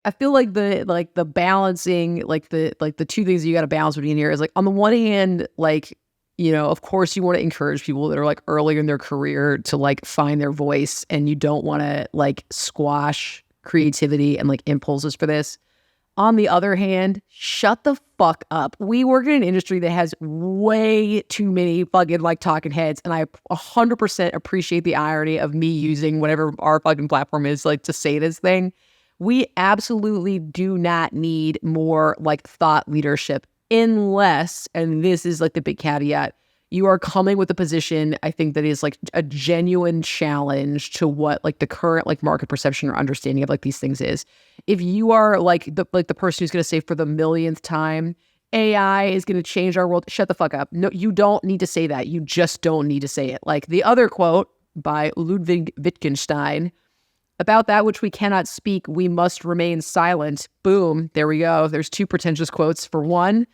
I feel like the balancing, like the two things you got to balance between here is like, on the one hand, like, of course you want to encourage people that are like earlier in their career to like find their voice, and you don't want to like squash creativity and like impulses for this. On the other hand, shut the fuck up. We work in an industry that has way too many fucking like talking heads, and I 100% appreciate the irony of me using whatever our fucking platform is like to say this thing. We absolutely do not need more like thought leadership unless, and this is like the big caveat, you are coming with a position, I think, that is like a genuine challenge to what like the current like market perception or understanding of like these things is. If you are like the person who's going to say for the millionth time, AI is going to change our world, shut the fuck up. No, you don't need to say that. You just don't need to say it. Like the other quote by Ludwig Wittgenstein, about that which we cannot speak, we must remain silent. Boom. There we go. There's two pretentious quotes for one.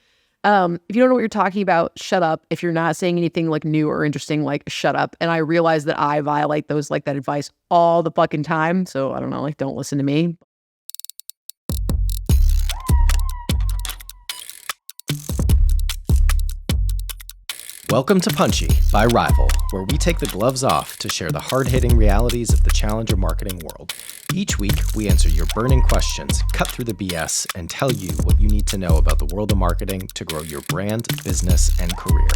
If you don't know what you're talking about, shut up. If you're not saying anything like new or interesting, like shut up. And I realize that I violate those like that advice all the fucking time. So I don't know, like don't listen to me. Welcome to Punchy by Rival, where we take the gloves off to share the hard-hitting realities of the challenger marketing world. Each week, we answer your burning questions, cut through the BS, and tell you what you need to know about the world of marketing to grow your brand, business, and career.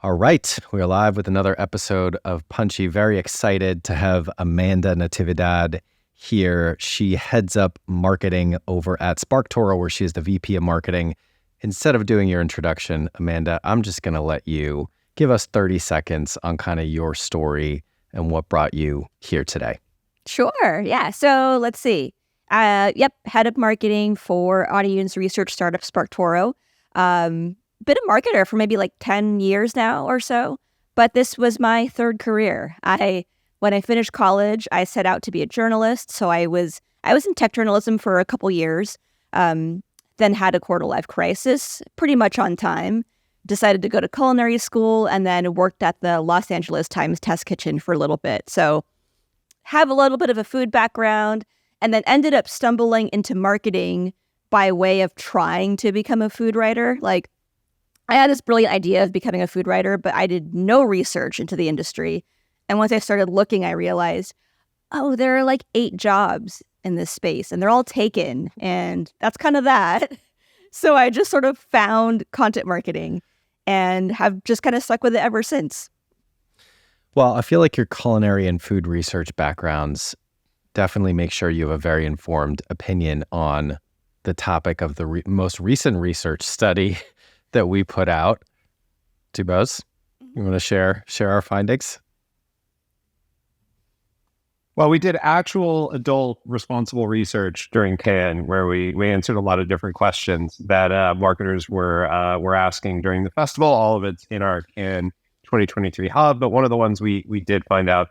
All right, we are live with another episode of Punchy. Very excited to have Amanda Natividad here. She heads up marketing over at SparkToro, where she is the VP of marketing. Instead of doing your introduction, Amanda, I'm just going to let you give us 30 seconds on kind of your story and what brought you here today. Sure. Yeah. So let's see. Head of marketing for audience research startup SparkToro. Been a marketer for maybe like 10 years now or so, but this was my third career. When I finished college, I set out to be a journalist. So I was in tech journalism for a couple years, then had a quarter-life crisis pretty much on time, decided to go to culinary school, and then worked at the Los Angeles Times test kitchen for a little bit. So have a little bit of a food background, and then ended up stumbling into marketing by way of trying to become a food writer. Like, I had this brilliant idea of becoming a food writer, but I did no research into the industry. And once I started looking, I realized, oh, there are like 8 jobs in this space and they're all taken. And that's kind of that. So I just sort of found content marketing and have just kind of stuck with it ever since. Well, I feel like your culinary and food research backgrounds definitely make sure you have a very informed opinion on the topic of the most recent research study that we put out. Dubose, you want to share our findings? Well, we did actual adult responsible research during Cannes, where we answered a lot of different questions that marketers were asking during the festival. All of it's in our Cannes 2023 hub, but one of the ones we did find out,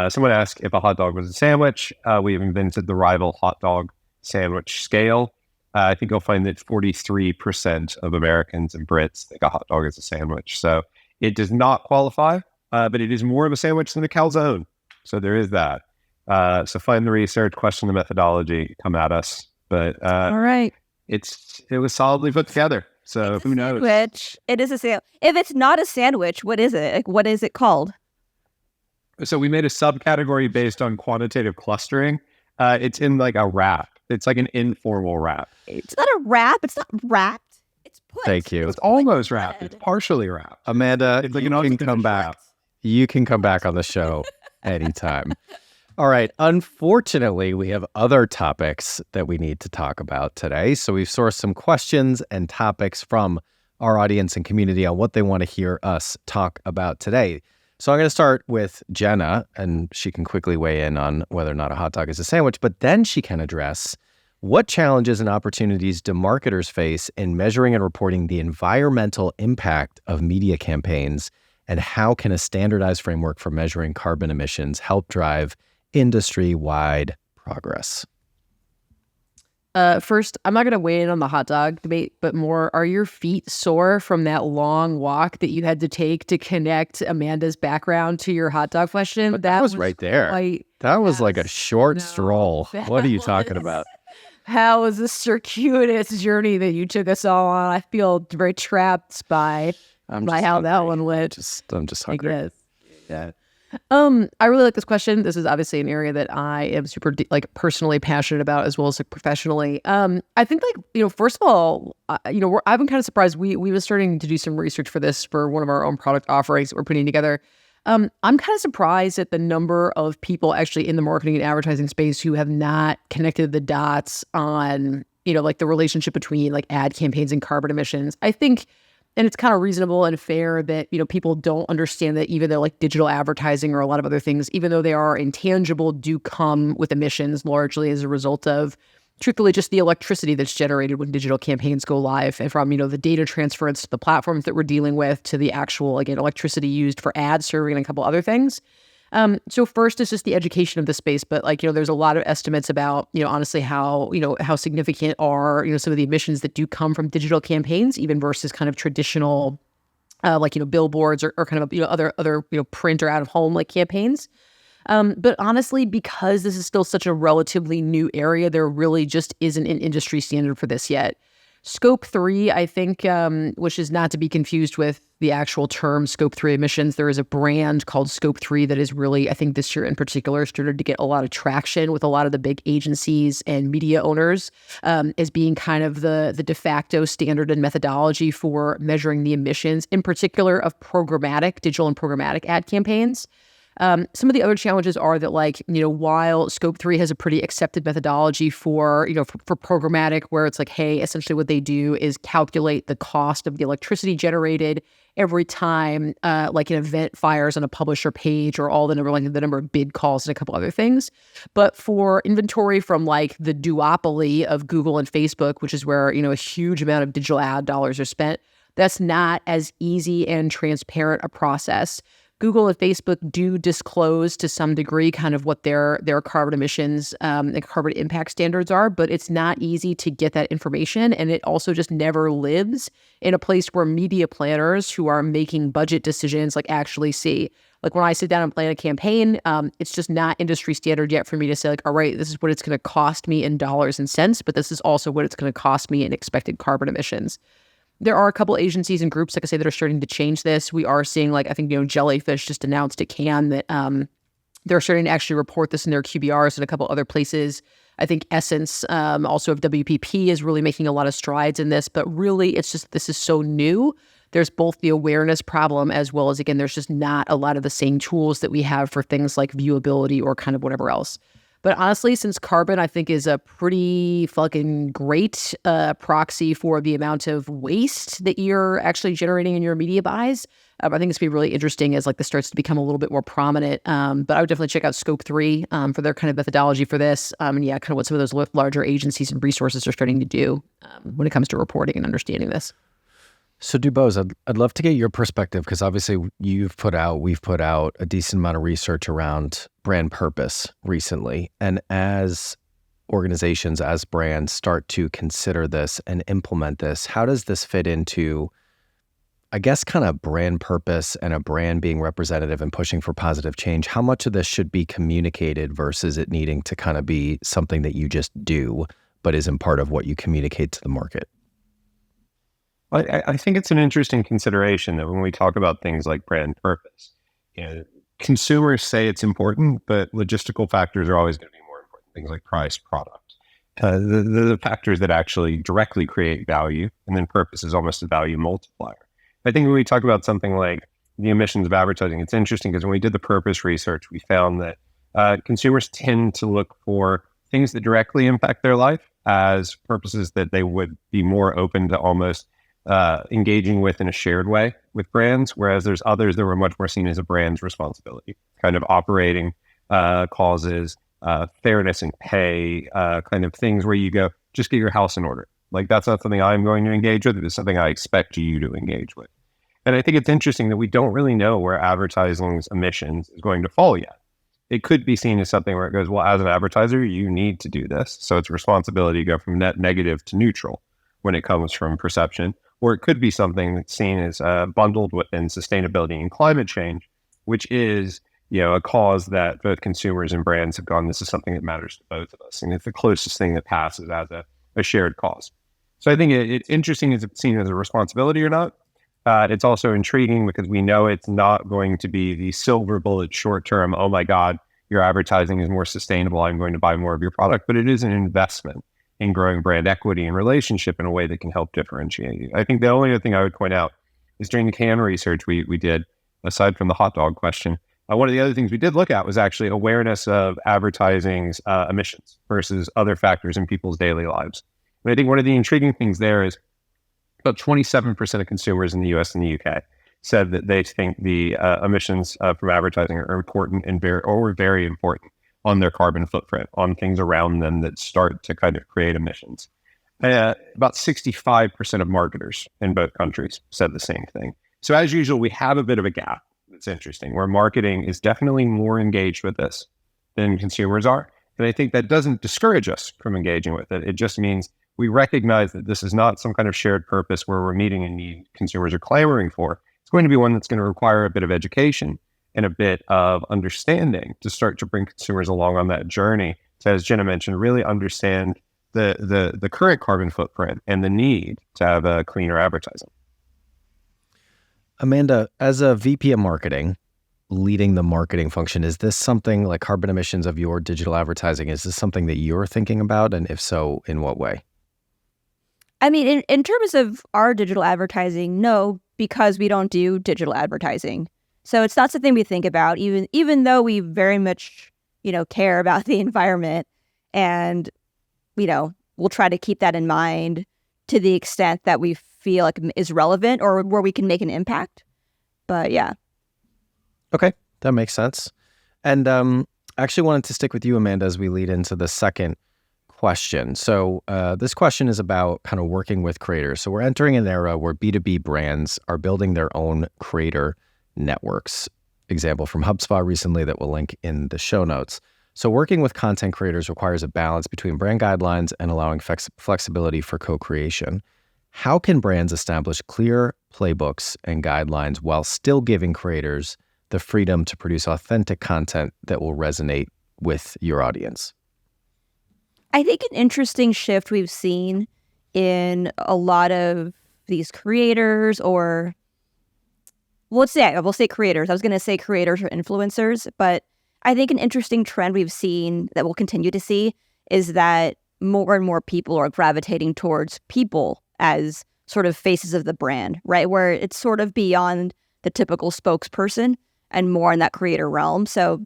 someone asked if a hot dog was a sandwich. We have invented the Rival hot dog sandwich scale. I think you'll find that 43% of Americans and Brits think a hot dog is a sandwich. So it does not qualify, but it is more of a sandwich than a calzone. So there is that. So find the research, question the methodology, come at us. But all right, it was solidly put together. So who knows? Sandwich. It is a sandwich. If it's not a sandwich, what is it? Like, what is it called? So we made a subcategory based on quantitative clustering. It's in like a wrap. It's like an informal wrap. It's not a wrap. It's not wrapped. It's put. Thank you. It's almost wrapped. It's partially wrapped. Amanda, It's like you can come back. You can come back on the show anytime. All right. Unfortunately, we have other topics that we need to talk about today. So we've sourced some questions and topics from our audience and community on what they want to hear us talk about today. So I'm going to start with Jenna, and she can quickly weigh in on whether or not a hot dog is a sandwich, but then she can address what challenges and opportunities do marketers face in measuring and reporting the environmental impact of media campaigns, and how can a standardized framework for measuring carbon emissions help drive industry-wide progress? First, I'm not going to weigh in on the hot dog debate, but more, are your feet sore from that long walk that you had to take to connect Amanda's background to your hot dog question? That was right there. That was like a short stroll. What are you talking about? That was a circuitous journey that you took us all on. I feel very trapped by how that one went. I'm just hungry. I guess. Yeah. I really like this question. This is obviously an area that I am super personally passionate about, as well as professionally. I think first of all, I've been kind of surprised. We were starting to do some research for this for one of our own product offerings that we're putting together. I'm kind of surprised at the number of people actually in the marketing and advertising space who have not connected the dots on, the relationship between ad campaigns and carbon emissions. I think, and it's kind of reasonable and fair that, people don't understand that even though digital advertising or a lot of other things, even though they are intangible, do come with emissions largely as a result of, truthfully, just the electricity that's generated when digital campaigns go live, and from, the data transference to the platforms that we're dealing with to the actual, electricity used for ad serving and a couple other things. So first is just the education of the space, but there's a lot of estimates about, honestly, how significant are, some of the emissions that do come from digital campaigns, even versus kind of traditional, billboards or kind of, other print or out of home campaigns. But honestly, because this is still such a relatively new area, there really just isn't an industry standard for this yet. Scope 3, I think, which is not to be confused with the actual term Scope 3 emissions. There is a brand called Scope 3 that is really, I think this year in particular, started to get a lot of traction with a lot of the big agencies and media owners as being kind of the de facto standard and methodology for measuring the emissions, in particular of digital and programmatic ad campaigns. Some of the other challenges are that, while Scope 3 has a pretty accepted methodology for programmatic, where it's hey, essentially what they do is calculate the cost of the electricity generated every time, an event fires on a publisher page, or all the number of bid calls and a couple other things. But for inventory from the duopoly of Google and Facebook, which is where, a huge amount of digital ad dollars are spent, that's not as easy and transparent a process. Google and Facebook do disclose to some degree kind of what their carbon emissions and carbon impact standards are, but it's not easy to get that information. And it also just never lives in a place where media planners who are making budget decisions actually see. When I sit down and plan a campaign, it's just not industry standard yet for me to say all right, this is what it's going to cost me in dollars and cents, but this is also what it's going to cost me in expected carbon emissions. There are a couple agencies and groups, like I say, that are starting to change this. We are seeing, I think, Jellyfish just announced at Cannes that they're starting to actually report this in their QBRs and a couple other places. I think Essence, also of WPP, is really making a lot of strides in this. But really, it's just, this is so new. There's both the awareness problem as well as, again, there's just not a lot of the same tools that we have for things like viewability or kind of whatever else. But honestly, since carbon, I think, is a pretty fucking great proxy for the amount of waste that you're actually generating in your media buys, I think it's going to be really interesting as this starts to become a little bit more prominent. But I would definitely check out Scope 3 for their kind of methodology for this. And yeah, kind of what some of those larger agencies and resources are starting to do when it comes to reporting and understanding this. So Dubose, I'd love to get your perspective, because obviously we've put out a decent amount of research around brand purpose recently. And as organizations, as brands start to consider this and implement this, how does this fit into, I guess, kind of brand purpose and a brand being representative and pushing for positive change? How much of this should be communicated versus it needing to kind of be something that you just do, but isn't part of what you communicate to the market? I think it's an interesting consideration that when we talk about things like brand purpose, consumers say it's important, but logistical factors are always going to be more important. Things like price, product, the factors that actually directly create value, and then purpose is almost a value multiplier. I think when we talk about something like the emissions of advertising, it's interesting because when we did the purpose research, we found that consumers tend to look for things that directly impact their life as purposes that they would be more open to almost engaging with in a shared way with brands, whereas there's others that were much more seen as a brand's responsibility, kind of operating causes, fairness in pay, kind of things where you go, just get your house in order. That's not something I'm going to engage with. It's something I expect you to engage with. And I think it's interesting that we don't really know where advertising's emissions is going to fall yet. it could be seen as something where it goes, well, as an advertiser, you need to do this. So it's a responsibility to go from net negative to neutral when it comes from perception. Or it could be something that's seen as bundled within sustainability and climate change, which is, a cause that both consumers and brands have gone, this is something that matters to both of us. And it's the closest thing that passes as a shared cause. So I think it's interesting, is it seen as a responsibility or not? It's also intriguing because we know it's not going to be the silver bullet short term, oh my God, your advertising is more sustainable, I'm going to buy more of your product. But it is an investment in growing brand equity and relationship in a way that can help differentiate you. I think the only other thing I would point out is during the can research we did, aside from the hot dog question, one of the other things we did look at was actually awareness of advertising's emissions versus other factors in people's daily lives. And I think one of the intriguing things there is about 27% of consumers in the US and the UK said that they think the emissions from advertising are important and very important on their carbon footprint, on things around them that start to kind of create emissions. About 65% of marketers in both countries said the same thing. So as usual, we have a bit of a gap that's interesting, where marketing is definitely more engaged with this than consumers are. And I think that doesn't discourage us from engaging with it. It just means we recognize that this is not some kind of shared purpose where we're meeting a need consumers are clamoring for. It's going to be one that's going to require a bit of education and a bit of understanding to start to bring consumers along on that journey to, as Jenna mentioned, really understand the current carbon footprint and the need to have a cleaner advertising. Amanda, as a VP of marketing, leading the marketing function, is this something like carbon emissions of your digital advertising? Is this something that you're thinking about? And if so, in what way? I mean, in terms of our digital advertising, no, because we don't do digital advertising. So it's not something we think about, even though we very much, care about the environment, and, we'll try to keep that in mind to the extent that we feel like is relevant or where we can make an impact. But yeah. Okay, that makes sense. And I actually wanted to stick with you, Amanda, as we lead into the second question. So this question is about kind of working with creators. So we're entering an era where B2B brands are building their own creator networks. Example from HubSpot recently that we'll link in the show notes. So working with content creators requires a balance between brand guidelines and allowing flexibility for co-creation. How can brands establish clear playbooks and guidelines while still giving creators the freedom to produce authentic content that will resonate with your audience? I think an interesting shift we've seen in a lot of these creators, or we'll say creators. I was going to say creators or influencers, but I think an interesting trend we've seen that we'll continue to see is that more and more people are gravitating towards people as sort of faces of the brand, right? Where it's sort of beyond the typical spokesperson and more in that creator realm. So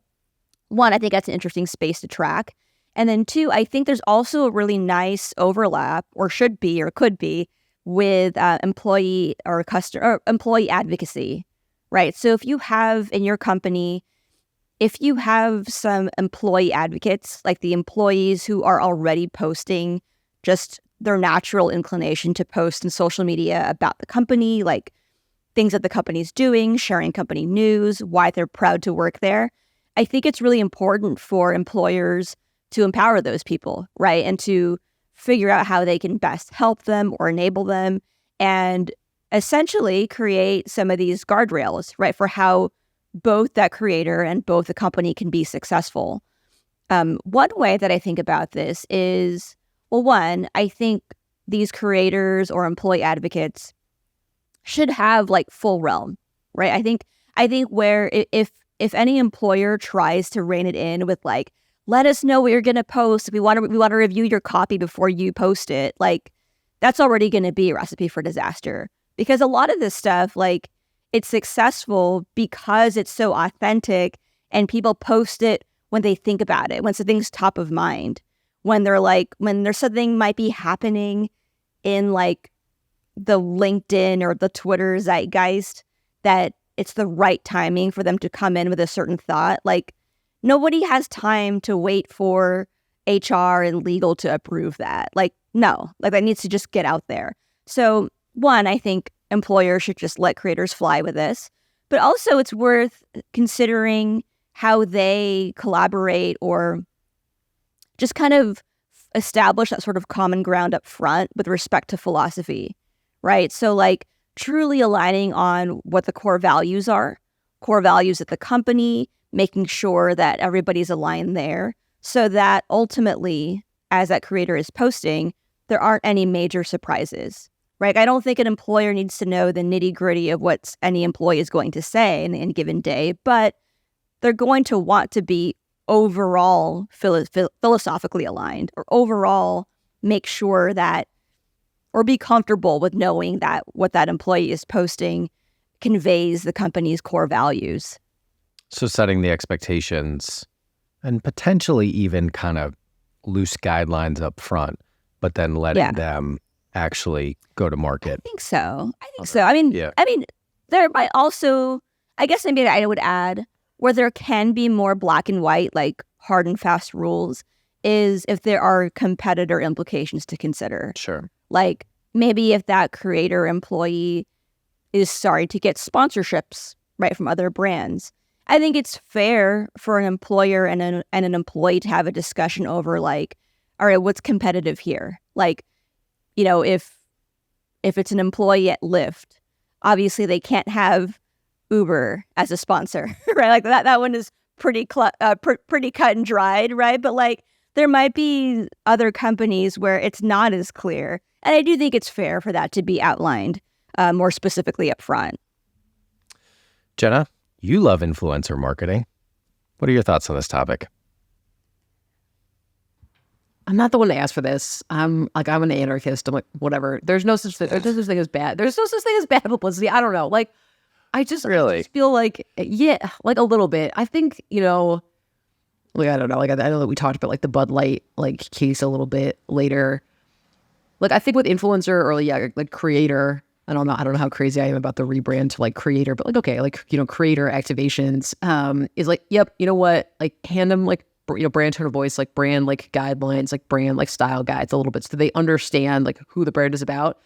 one, I think that's an interesting space to track. And then two, I think there's also a really nice overlap, or should be, or could be, with employee or customer or employee advocacy, right? So if you have in your company, if you have some employee advocates, like the employees who are already posting just their natural inclination to post in social media about the company, like things that the company's doing, sharing company news, why they're proud to work there, I think it's really important for employers to empower those people, right? And to figure out how they can best help them or enable them, and essentially create some of these guardrails, right, for how both that creator and both the company can be successful. One way that I think about this is, well, one, I think these creators or employee advocates should have like full realm, right? I think where if any employer tries to rein it in with like, let us know what you're going to post, we want to review your copy before you post it, like that's already going to be a recipe for disaster. Because a lot of this stuff, like, it's successful because it's so authentic and people post it when they think about it, when something's top of mind, when there's something might be happening in like the LinkedIn or the Twitter zeitgeist that it's the right timing for them to come in with a certain thought. Like, nobody has time to wait for HR and legal to approve that. Like, no, like that needs to just get out there. So one, I think employers should just let creators fly with this, but also it's worth considering how they collaborate or just kind of establish that sort of common ground up front with respect to philosophy, right? So like truly aligning on what the core values are, core values at the company, making sure that everybody's aligned there so that ultimately, as that creator is posting, there aren't any major surprises, right? I don't think an employer needs to know the nitty gritty of what any employee is going to say in any given day, but they're going to want to be overall philosophically aligned or overall make sure that or be comfortable with knowing that what that employee is posting conveys the company's core values. So setting the expectations and potentially even kind of loose guidelines up front, but then letting them actually go to market. I think so. I mean, there might also, I guess maybe I would add where there can be more black and white, like hard and fast rules, is if there are competitor implications to consider. Sure. Like maybe if that creator employee is starting to get sponsorships, right, from other brands. I think it's fair for an employer and an employee to have a discussion over like, all right, what's competitive here? Like, you know, if it's an employee at Lyft, obviously they can't have Uber as a sponsor, right? Like that one is pretty cut and dried, right? But like there might be other companies where it's not as clear. And I do think it's fair for that to be outlined more specifically up front. Jenna, you love influencer marketing. What are your thoughts on this topic? I'm not the one to ask for this. I'm an anarchist. I'm like, whatever. There's no such thing as bad. There's no such thing as bad publicity. I don't know. Like, I just feel like, like a little bit. I think, you know, like, I don't know. Like, I know that we talked about like the Bud Light like case a little bit later. Like, I think with influencer or like creator, I don't know how crazy I am about the rebrand to like creator, but like, okay, like, you know, creator activations is like, yep, you know what? Like hand them like, you know, brand tone of voice, like brand, like guidelines, like brand, like style guides a little bit so they understand like who the brand is about.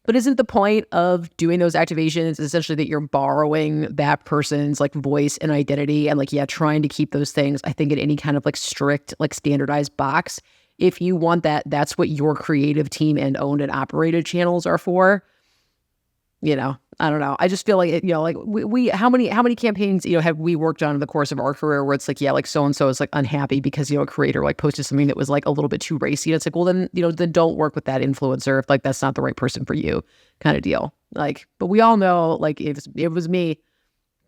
But isn't the point of doing those activations essentially that you're borrowing that person's like voice and identity and like, trying to keep those things, I think in any kind of like strict, like standardized box. If you want that, that's what your creative team and owned and operated channels are for. You know, I don't know. I just feel like, you know, like we how many campaigns, you know, have we worked on in the course of our career where it's like, like so-and-so is like unhappy because, you know, a creator like posted something that was like a little bit too racy. And it's like, well, then, you know, then don't work with that influencer if like that's not the right person for you kind of deal. Like, but we all know, like, if it was me,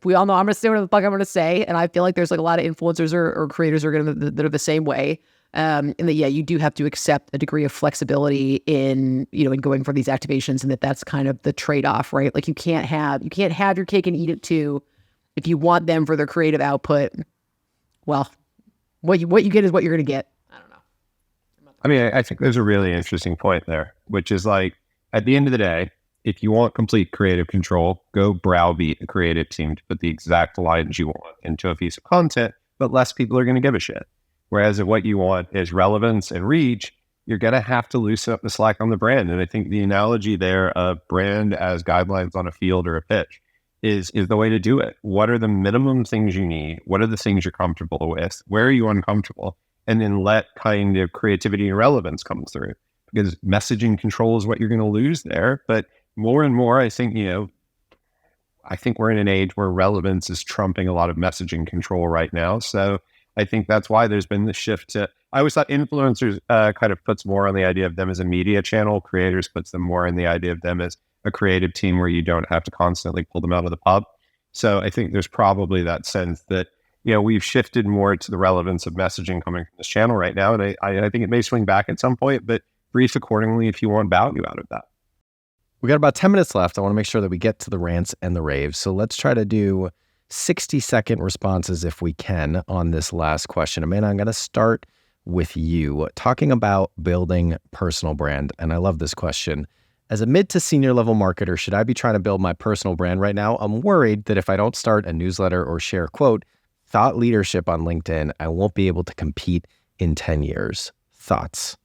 we all know I'm going to say whatever the fuck I'm going to say. And I feel like there's like a lot of influencers or creators that are the same way. And that, you do have to accept a degree of flexibility in, you know, in going for these activations, and that's kind of the trade-off, right? Like you can't have your cake and eat it too. If you want them for their creative output, well, what you get is what you're going to get. I don't know. I mean, I think there's a really interesting point there, which is like, at the end of the day, if you want complete creative control, go browbeat a creative team to put the exact lines you want into a piece of content, but less people are going to give a shit. Whereas if what you want is relevance and reach, you're going to have to loosen up the slack on the brand. And I think the analogy there of brand as guidelines on a field or a pitch is the way to do it. What are the minimum things you need? What are the things you're comfortable with? Where are you uncomfortable? And then let kind of creativity and relevance come through, because messaging control is what you're going to lose there. But more and more, I think, you know, I think we're in an age where relevance is trumping a lot of messaging control right now. So I think that's why there's been the shift to, I always thought influencers kind of puts more on the idea of them as a media channel. Creators puts them more in the idea of them as a creative team where you don't have to constantly pull them out of the pub. So I think there's probably that sense that, you know, we've shifted more to the relevance of messaging coming from this channel right now. And I think it may swing back at some point, but brief accordingly if you want value out of that. We got about 10 minutes left. I want to make sure that we get to the rants and the raves. So let's try to do 60-second responses if we can on this last question. Amanda, I'm going to start with you talking about building personal brand. And I love this question. As a mid to senior level marketer, should I be trying to build my personal brand right now? I'm worried that if I don't start a newsletter or share, quote, thought leadership on LinkedIn, I won't be able to compete in 10 years. Thoughts?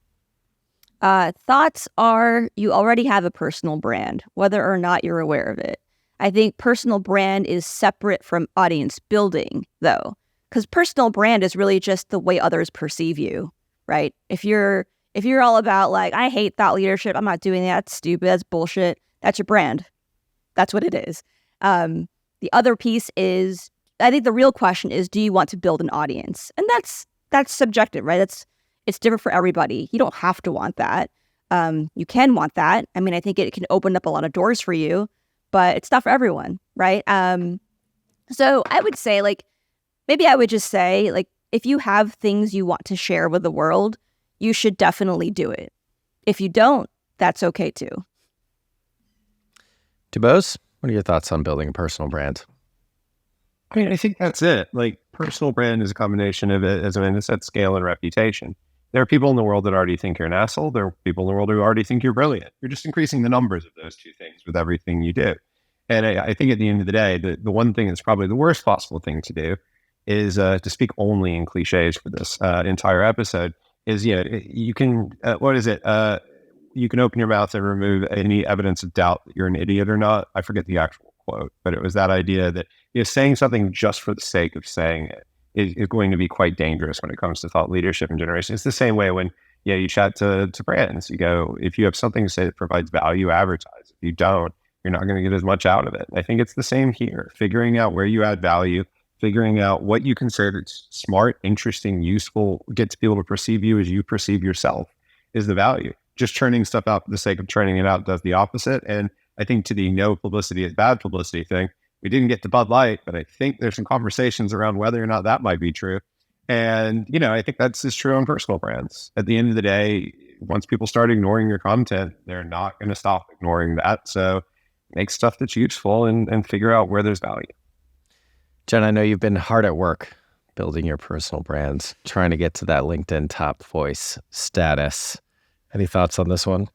Thoughts are you already have a personal brand, whether or not you're aware of it. I think personal brand is separate from audience building, though. Because personal brand is really just the way others perceive you, right? If you're all about like, I hate thought leadership, I'm not doing that, it's stupid, that's bullshit, that's your brand. That's what it is. The other piece is, I think the real question is, do you want to build an audience? And that's subjective, right? It's different for everybody. You don't have to want that. You can want that. I mean, I think it can open up a lot of doors for you, but it's not for everyone, right? So I would say, like, maybe I would just say, like, if you have things you want to share with the world, you should definitely do it. If you don't, that's okay too. DuBose, what are your thoughts on building a personal brand? I mean, I think that's it. Like, personal brand is a combination of, as Amanda said, scale and reputation. There are people in the world that already think you're an asshole. There are people in the world who already think you're brilliant. You're just increasing the numbers of those two things with everything you do. And I think at the end of the day, the one thing that's probably the worst possible thing to do is to speak only in cliches for this entire episode. Is, you can, you can open your mouth and remove any evidence of doubt that you're an idiot or not. I forget the actual quote, but it was that idea that saying something just for the sake of saying it is going to be quite dangerous when it comes to thought leadership and generation. It's the same way when you chat to brands. You go, if you have something to say that provides value, advertise. If you don't, you're not going to get as much out of it. I think it's the same here. Figuring out where you add value, figuring out what you consider smart, interesting, useful, gets people to perceive you as you perceive yourself is the value. Just churning stuff out for the sake of churning it out does the opposite. And I think to the no publicity is bad publicity thing, we didn't get to Bud Light, but I think there's some conversations around whether or not that might be true. And, I think that's just true on personal brands. At the end of the day, once people start ignoring your content, they're not going to stop ignoring that. So make stuff that's useful and figure out where there's value. Jen, I know you've been hard at work building your personal brands, trying to get to that LinkedIn top voice status. Any thoughts on this one?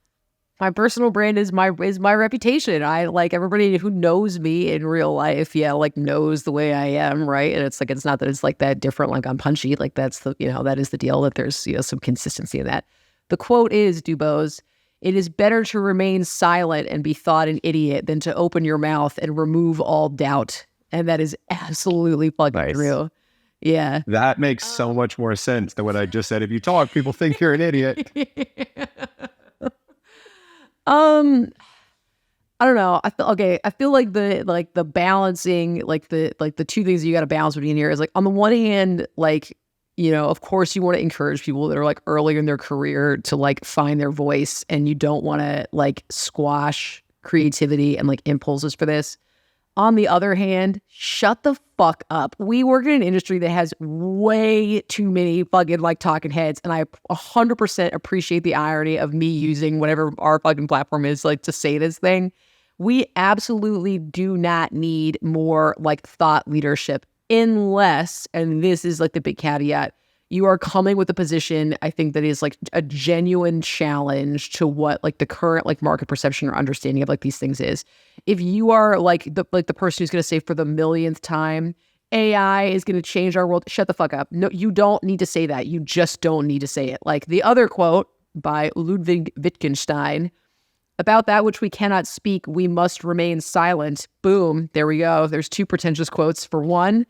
My personal brand is my reputation. I like everybody who knows me in real life, knows the way I am, right? And it's like, it's not that it's like that different, like I'm Punchy, like that's the, that is the deal, that there's, some consistency in that. The quote is, DuBose, it is better to remain silent and be thought an idiot than to open your mouth and remove all doubt. And that is absolutely fucking true. Yeah. That makes so much more sense than what I just said. If you talk, people think you're an idiot. I don't know. I feel like the balancing, the two things you got to balance between here is, like, on the one hand, of course you want to encourage people that are like early in their career to like find their voice, and you don't want to like squash creativity and like impulses for this. On the other hand, shut the fuck up. We work in an industry that has way too many fucking like talking heads, and I 100% appreciate the irony of me using whatever our fucking platform is like to say this thing. We absolutely do not need more like thought leadership unless, and this is like the big caveat, you are coming with a position, I think, that is like a genuine challenge to what like the current like market perception or understanding of like these things is. If you are like the person who's going to say for the millionth time, AI is going to change our world, shut the fuck up. No, you don't need to say that. You just don't need to say it. Like the other quote by Ludwig Wittgenstein, about that which we cannot speak, we must remain silent. Boom. There we go. There's two pretentious quotes for one.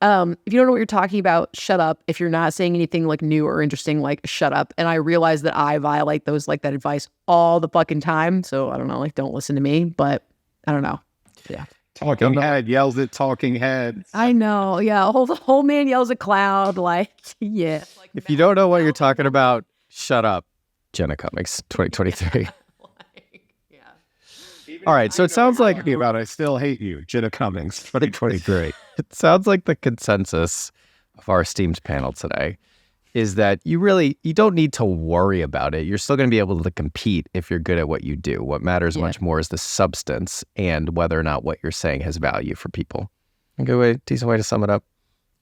If you don't know what you're talking about, shut up. If you're not saying anything like new or interesting, like shut up. And I realize that I violate those like that advice all the fucking time. So I don't know, like don't listen to me, but I don't know. Yeah. Talking head yells at talking heads. I know. Yeah. The whole man yells at cloud. Like, yeah. If you don't know what you're talking about, shut up. Jenna Cummings, 2023. All right, so it sounds like about I still hate you, Jenna Cummings, 2023. It sounds like the consensus of our esteemed panel today is that you don't need to worry about it. You're still going to be able to compete if you're good at what you do. What matters much more is the substance and whether or not what you're saying has value for people. A good way, decent way to sum it up.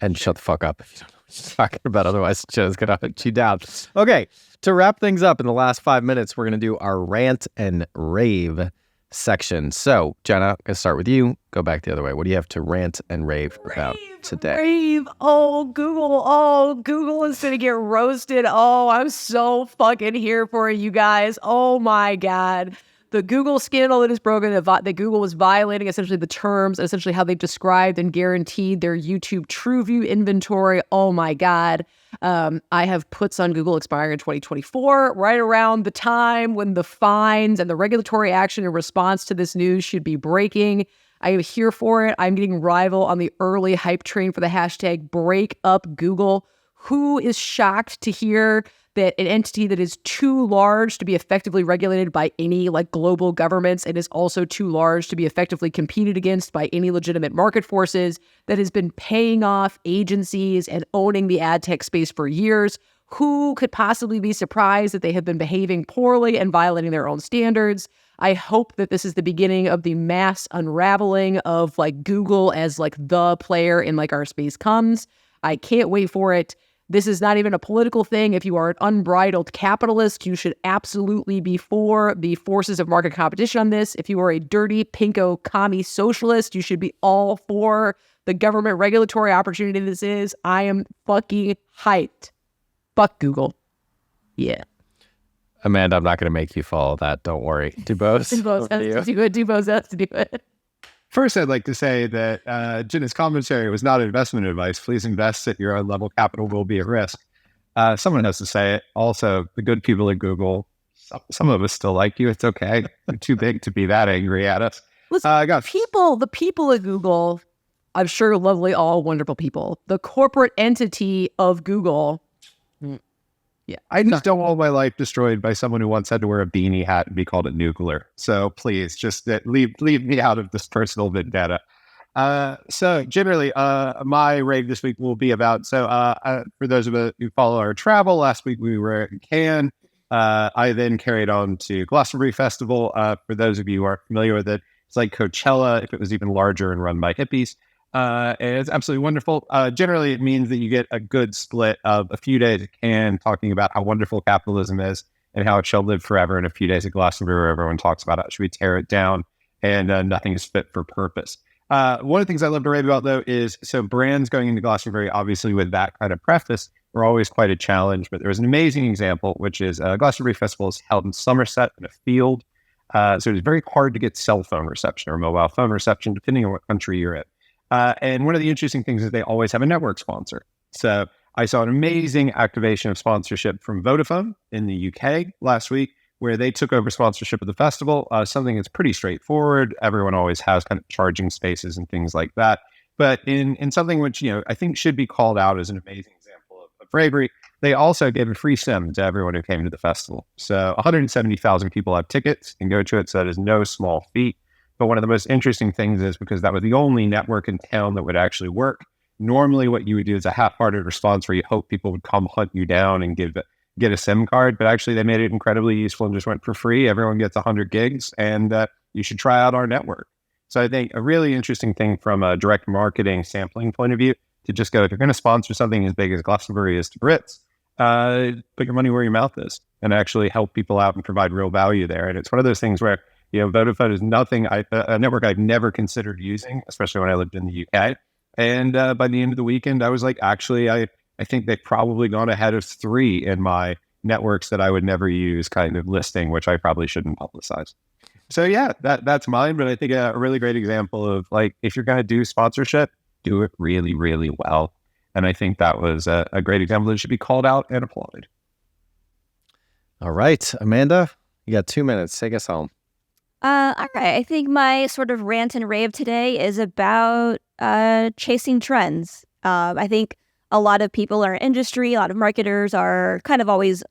And shut the fuck up if you don't know what you're talking about. Otherwise, Jenna's going to hunt you down. Okay, to wrap things up in the last 5 minutes, we're going to do our rant and rave section. So, Jenna, I'm going to start with you. Go back the other way. What do you have to rant and rave about today? Rave. Oh, Google is going to get roasted. Oh, I'm so fucking here for it, you guys. Oh my God. the Google scandal that is broken, that Google was violating essentially the terms, essentially how they've described and guaranteed their YouTube TrueView inventory. Oh my God. I have puts on Google expiring in 2024, right around the time when the fines and the regulatory action in response to this news should be breaking. I am here for it. I'm getting rival on the early hype train for the hashtag break up Google. Who is shocked to hear that an entity that is too large to be effectively regulated by any like global governments and is also too large to be effectively competed against by any legitimate market forces, that has been paying off agencies and owning the ad tech space for years? Who could possibly be surprised that they have been behaving poorly and violating their own standards? I hope that this is the beginning of the mass unraveling of like Google as like the player in like our space comes. I can't wait for it. This is not even a political thing. If you are an unbridled capitalist, you should absolutely be for the forces of market competition on this. If you are a dirty, pinko, commie socialist, you should be all for the government regulatory opportunity this is. I am fucking hyped. Fuck Google. Yeah. Amanda, I'm not going to make you follow that. Don't worry. Dubose. Dubose has to do it. Dubose has to do it. First, I'd like to say that Jenna's commentary was not investment advice. Please invest at your own level. Capital will be at risk. Someone has to say it. Also, the good people at Google, some of us still like you. It's okay. You're too big to be that angry at us. Listen, the people at Google, I'm sure lovely, all wonderful people. The corporate entity of Google. Yeah, I just don't want my life destroyed by someone who once had to wear a beanie hat and be called a nuclear. So please, just leave me out of this personal vendetta. So generally, my rave this week will be about, for those of us who follow our travel, last week we were in Cannes. I then carried on to Glastonbury Festival. For those of you who aren't familiar with it, it's like Coachella if it was even larger and run by hippies. And it's absolutely wonderful. Generally, it means that you get a good split of a few days at Cannes talking about how wonderful capitalism is and how it shall live forever, and a few days at Glastonbury where everyone talks about how should we tear it down and nothing is fit for purpose. One of the things I love to rave about, though, is so brands going into Glastonbury, obviously with that kind of preface, are always quite a challenge. But there was an amazing example, which is Glastonbury Festival is held in Somerset in a field. So it's very hard to get cell phone reception or mobile phone reception, depending on what country you're in. And one of the interesting things is they always have a network sponsor. So I saw an amazing activation of sponsorship from Vodafone in the UK last week, where they took over sponsorship of the festival, something that's pretty straightforward. Everyone always has kind of charging spaces and things like that. But in something which, I think should be called out as an amazing example of bravery, they also gave a free SIM to everyone who came to the festival. So 170,000 people have tickets and go to it. So that is no small feat. But one of the most interesting things is because that was the only network in town that would actually work. Normally what you would do is a half-hearted response where you hope people would come hunt you down and get a SIM card. But actually they made it incredibly useful and just went for free. Everyone gets 100 gigs and you should try out our network. So I think a really interesting thing from a direct marketing sampling point of view to just go, if you're going to sponsor something as big as Glastonbury is to Brits, put your money where your mouth is and actually help people out and provide real value there. And it's one of those things where Vodafone is a network I've never considered using, especially when I lived in the UK. And by the end of the weekend, I was like, actually, I think they've probably gone ahead of 3 in my networks that I would never use kind of listing, which I probably shouldn't publicize. So yeah, that's mine. But I think a really great example of like, if you're going to do sponsorship, do it really, really well. And I think that was a great example that should be called out and applauded. All right, Amanda, you got 2 minutes. Take us home. All right. I think my sort of rant and rave today is about chasing trends. I think a lot of people in our industry, a lot of marketers are kind of always,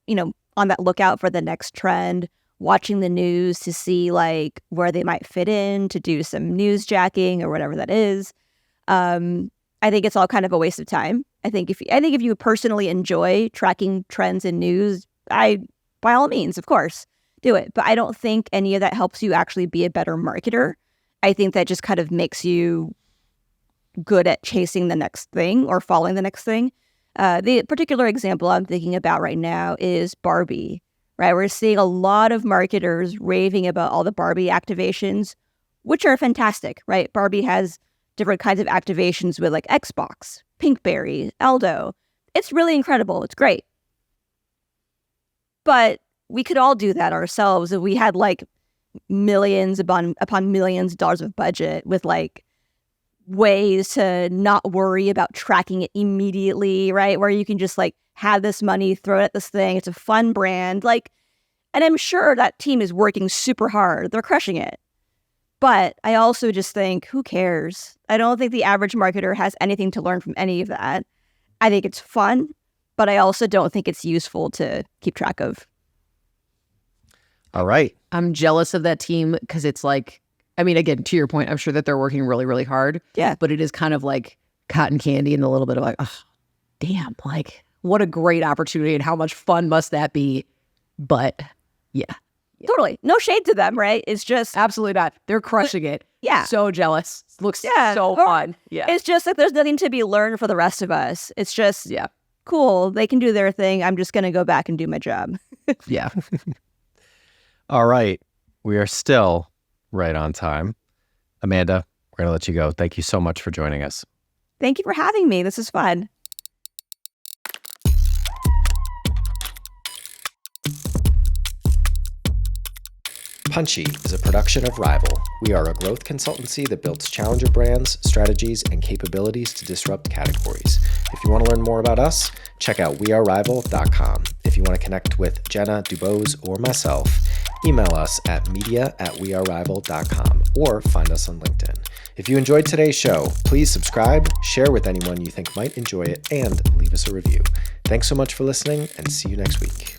on that lookout for the next trend, watching the news to see like where they might fit in, to do some news jacking or whatever that is. I think it's all kind of a waste of time. I think if you personally enjoy tracking trends in news, by all means, of course, do it. But I don't think any of that helps you actually be a better marketer. I think that just kind of makes you good at chasing the next thing or following the next thing. The particular example I'm thinking about right now is Barbie, right? We're seeing a lot of marketers raving about all the Barbie activations, which are fantastic, right? Barbie has different kinds of activations with like Xbox, Pinkberry, Aldo. It's really incredible. It's great. But we could all do that ourselves if we had like millions upon millions of dollars of budget with like ways to not worry about tracking it immediately, right? Where you can just like have this money, throw it at this thing. It's a fun brand. Like, and I'm sure that team is working super hard. They're crushing it. But I also just think, who cares? I don't think the average marketer has anything to learn from any of that. I think it's fun, but I also don't think it's useful to keep track of. All right. I'm jealous of that team because it's like, I mean, again, to your point, I'm sure that they're working really, really hard. Yeah. But it is kind of like cotton candy and a little bit of like, oh, damn, like what a great opportunity and how much fun must that be? But yeah. Totally. No shade to them, right? It's just Absolutely not. They're crushing it. Yeah. So jealous. Looks Yeah. so fun. Yeah. It's just like there's nothing to be learned for the rest of us. It's just Yeah. cool. They can do their thing. I'm just going to go back and do my job. Yeah. All right. We are still right on time. Amanda, we're going to let you go. Thank you so much for joining us. Thank you for having me. This is fun. Punchy is a production of Rival. We are a growth consultancy that builds challenger brands, strategies, and capabilities to disrupt categories. If you want to learn more about us, check out wearerival.com. If you want to connect with Jenna, Dubose, or myself, email us at media@wearerival.com or find us on LinkedIn. If you enjoyed today's show, please subscribe, share with anyone you think might enjoy it, and leave us a review. Thanks so much for listening, and see you next week.